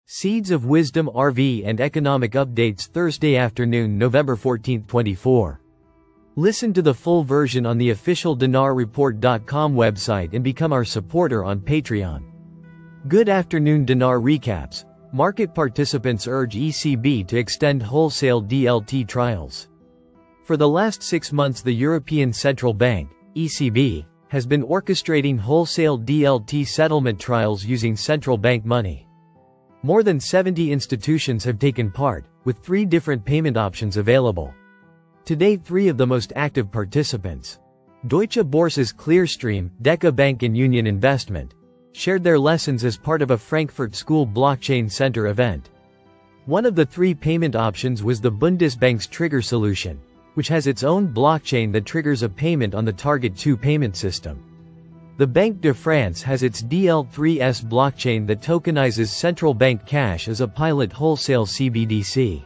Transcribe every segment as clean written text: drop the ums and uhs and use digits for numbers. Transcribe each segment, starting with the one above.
Seeds of Wisdom RV and Economic Updates Thursday afternoon, November 14, 24. Listen to the full version on the official dinarreport.com website and become our supporter on Patreon. Good afternoon. Dinar recaps. Market participants urge ECB to extend wholesale DLT trials. For the last 6 months, the European Central Bank, ECB, has been orchestrating wholesale DLT settlement trials using central bank money. More than 70 institutions have taken part, with 3 different payment options available. Today, 3 of the most active participants, Deutsche Börse's Clearstream, Deka Bank and Union Investment, shared their lessons as part of a Frankfurt School Blockchain Center event. One of the 3 payment options was the Bundesbank's Trigger solution, which has its own blockchain that triggers a payment on the Target 2 payment system. The Banque de France has its DL3S blockchain that tokenizes central bank cash as a pilot wholesale CBDC.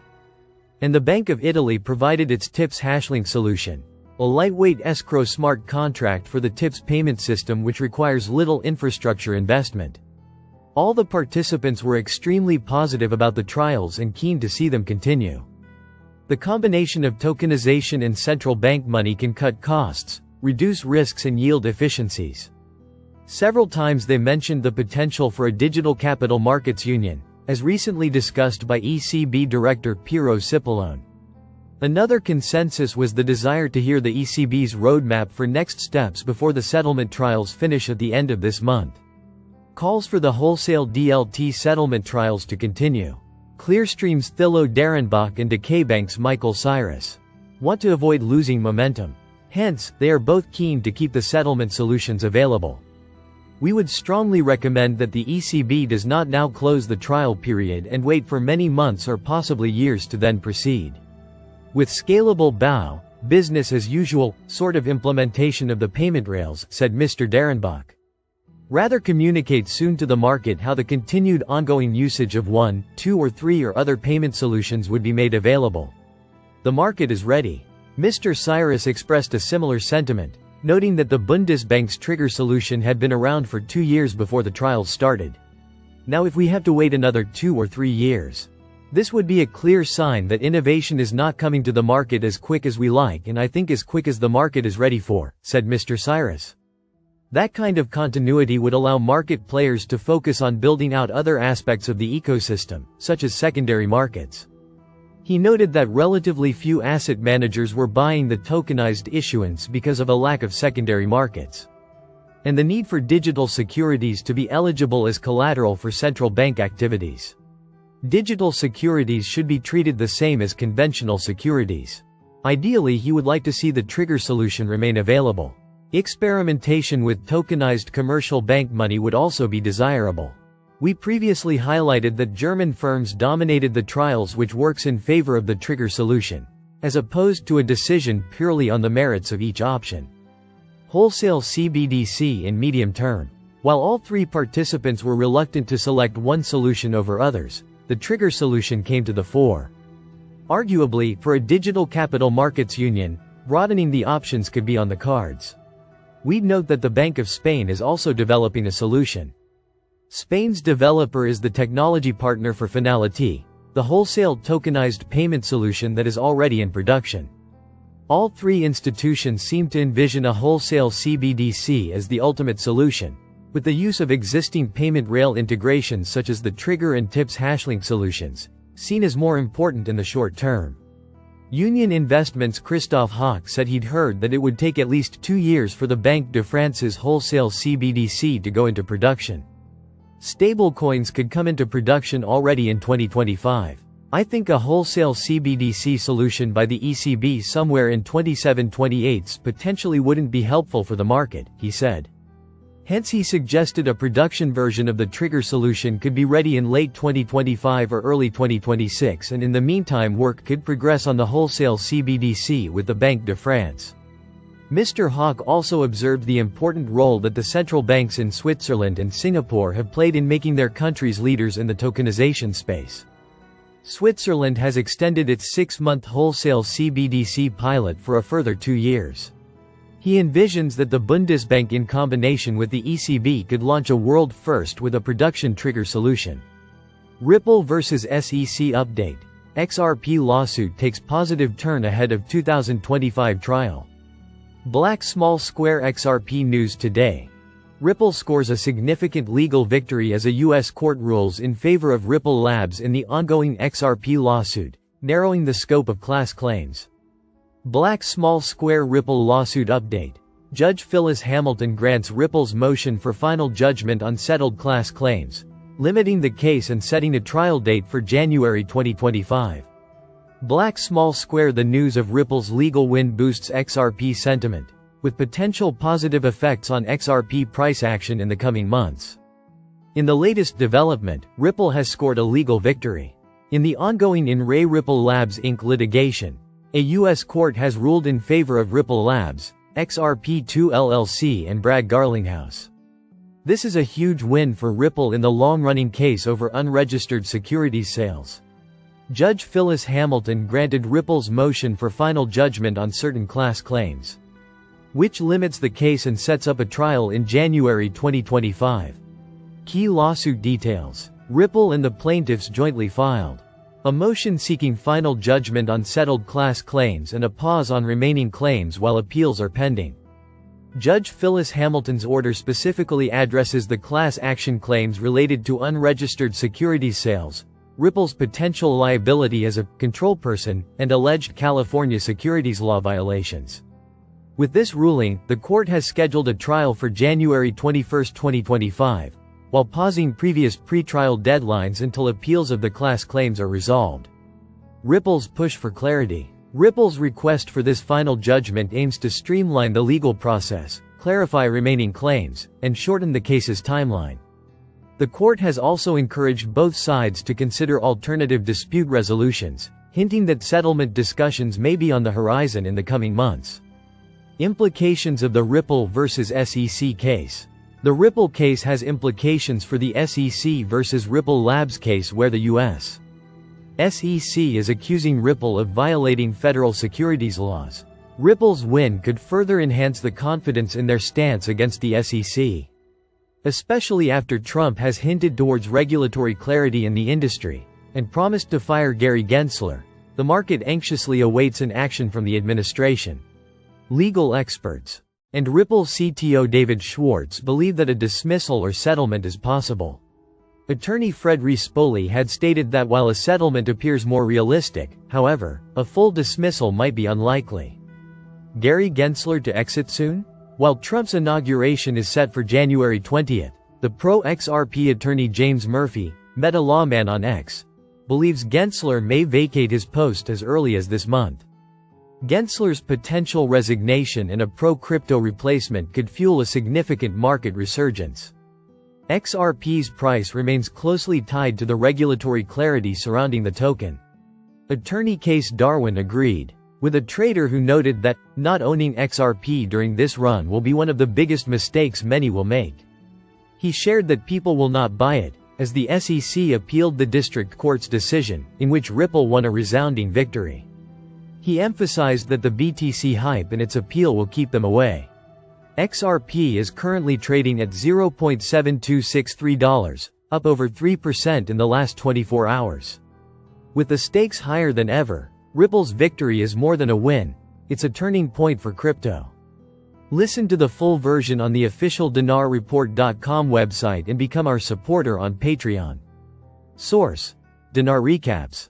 And the Bank of Italy provided its TIPS hashlink solution, a lightweight escrow smart contract for the TIPS payment system which requires little infrastructure investment. All the participants were extremely positive about the trials and keen to see them continue. The combination of tokenization and central bank money can cut costs, reduce risks and yield efficiencies. Several times they mentioned the potential for a digital capital markets union, as recently discussed by ECB Director Piero Cipollone. Another consensus was the desire to hear the ECB's roadmap for next steps before the settlement trials finish at the end of this month. Calls for the wholesale DLT settlement trials to continue. Clearstream's Thilo Darenbach and Deka Bank's Michael Cyrus want to avoid losing momentum. Hence, they are both keen to keep the settlement solutions available. We would strongly recommend that the ECB does not now close the trial period and wait for many months or possibly years to then proceed with scalable business as usual, sort of implementation of the payment rails, said Mr. Darenbach. Rather communicate soon to the market how the continued ongoing usage of 1, 2 or 3 or other payment solutions would be made available. The market is ready. Mr. Cyrus expressed a similar sentiment, noting that the Bundesbank's Trigger solution had been around for 2 years before the trials started. Now if we have to wait another 2 or 3 years, this would be a clear sign that innovation is not coming to the market as quick as we like, and I think as quick as the market is ready for, said Mr. Cyrus. That kind of continuity would allow market players to focus on building out other aspects of the ecosystem, such as secondary markets. He noted that relatively few asset managers were buying the tokenized issuance because of a lack of secondary markets, and the need for digital securities to be eligible as collateral for central bank activities. Digital securities should be treated the same as conventional securities. Ideally, he would like to see the Trigger solution remain available. Experimentation with tokenized commercial bank money would also be desirable. We previously highlighted that German firms dominated the trials, which works in favor of the Trigger solution, as opposed to a decision purely on the merits of each option. Wholesale CBDC in medium term. While all 3 participants were reluctant to select one solution over others, the Trigger solution came to the fore. Arguably, for a digital capital markets union, broadening the options could be on the cards. We'd note that the Bank of Spain is also developing a solution. Spain's developer is the technology partner for Finality, the wholesale tokenized payment solution that is already in production. All 3 institutions seem to envision a wholesale CBDC as the ultimate solution, with the use of existing payment rail integrations such as the Trigger and TIPS hashlink solutions, seen as more important in the short term. Union Investment's Christoph Hawk said he'd heard that it would take at least 2 years for the Banque de France's wholesale CBDC to go into production. Stablecoins could come into production already in 2025. I think a wholesale CBDC solution by the ECB somewhere in 27-28 potentially wouldn't be helpful for the market, he said. Hence he suggested a production version of the Trigger solution could be ready in late 2025 or early 2026, and in the meantime work could progress on the wholesale CBDC with the Banque de France. Mr. Hawk also observed the important role that the central banks in Switzerland and Singapore have played in making their countries leaders in the tokenization space. Switzerland has extended its 6-month wholesale CBDC pilot for a further 2 years. He envisions that the Bundesbank in combination with the ECB could launch a world first with a production Trigger solution. Ripple vs SEC update. XRP lawsuit takes positive turn ahead of 2025 trial. Black small square XRP news today. Ripple scores a significant legal victory as a U.S. court rules in favor of Ripple Labs in the ongoing XRP lawsuit, narrowing the scope of class claims. Black small square Ripple lawsuit update. Judge Phyllis Hamilton grants Ripple's motion for final judgment on settled class claims, limiting the case and setting a trial date for January 2025. Black small square the news of Ripple's legal win boosts XRP sentiment, with potential positive effects on XRP price action in the coming months. In the latest development, Ripple has scored a legal victory. In the ongoing In Re Ripple Labs Inc. litigation, a U.S. court has ruled in favor of Ripple Labs, XRP2 LLC and Bragg Garlinghouse. This is a huge win for Ripple in the long-running case over unregistered securities sales. Judge Phyllis Hamilton granted Ripple's motion for final judgment on certain class claims, which limits the case and sets up a trial in January 2025. Key lawsuit details. Ripple and the plaintiffs jointly filed a motion seeking final judgment on settled class claims and a pause on remaining claims while appeals are pending. Judge Phyllis Hamilton's order specifically addresses the class action claims related to unregistered securities sales, Ripple's potential liability as a control person, and alleged California securities law violations. With this ruling, the court has scheduled a trial for January 21, 2025, while pausing previous pre-trial deadlines until appeals of the class claims are resolved. Ripple's push for clarity. Ripple's request for this final judgment aims to streamline the legal process, clarify remaining claims, and shorten the case's timeline. The court has also encouraged both sides to consider alternative dispute resolutions, hinting that settlement discussions may be on the horizon in the coming months. Implications of the Ripple vs. SEC case. The Ripple case has implications for the SEC vs. Ripple Labs case where the U.S. SEC is accusing Ripple of violating federal securities laws. Ripple's win could further enhance the confidence in their stance against the SEC, especially after Trump has hinted towards regulatory clarity in the industry and promised to fire Gary Gensler. The market anxiously awaits an action from the administration. Legal experts and Ripple CTO David Schwartz believe that a dismissal or settlement is possible. Attorney Fred Rispoli had stated that while a settlement appears more realistic, however, a full dismissal might be unlikely. Gary Gensler to exit soon? While Trump's inauguration is set for January 20, the pro-XRP attorney James Murphy, Meta lawman on X, believes Gensler may vacate his post as early as this month. Gensler's potential resignation and a pro-crypto replacement could fuel a significant market resurgence. XRP's price remains closely tied to the regulatory clarity surrounding the token. Attorney Case Darwin agreed with a trader who noted that not owning XRP during this run will be one of the biggest mistakes many will make. He shared that people will not buy it, as the SEC appealed the district court's decision, in which Ripple won a resounding victory. He emphasized that the BTC hype and its appeal will keep them away. XRP is currently trading at $0.7263, up over 3% in the last 24 hours. With the stakes higher than ever, Ripple's victory is more than a win, it's a turning point for crypto. Listen to the full version on the official dinarreport.com website and become our supporter on Patreon. Source: Dinar Recaps.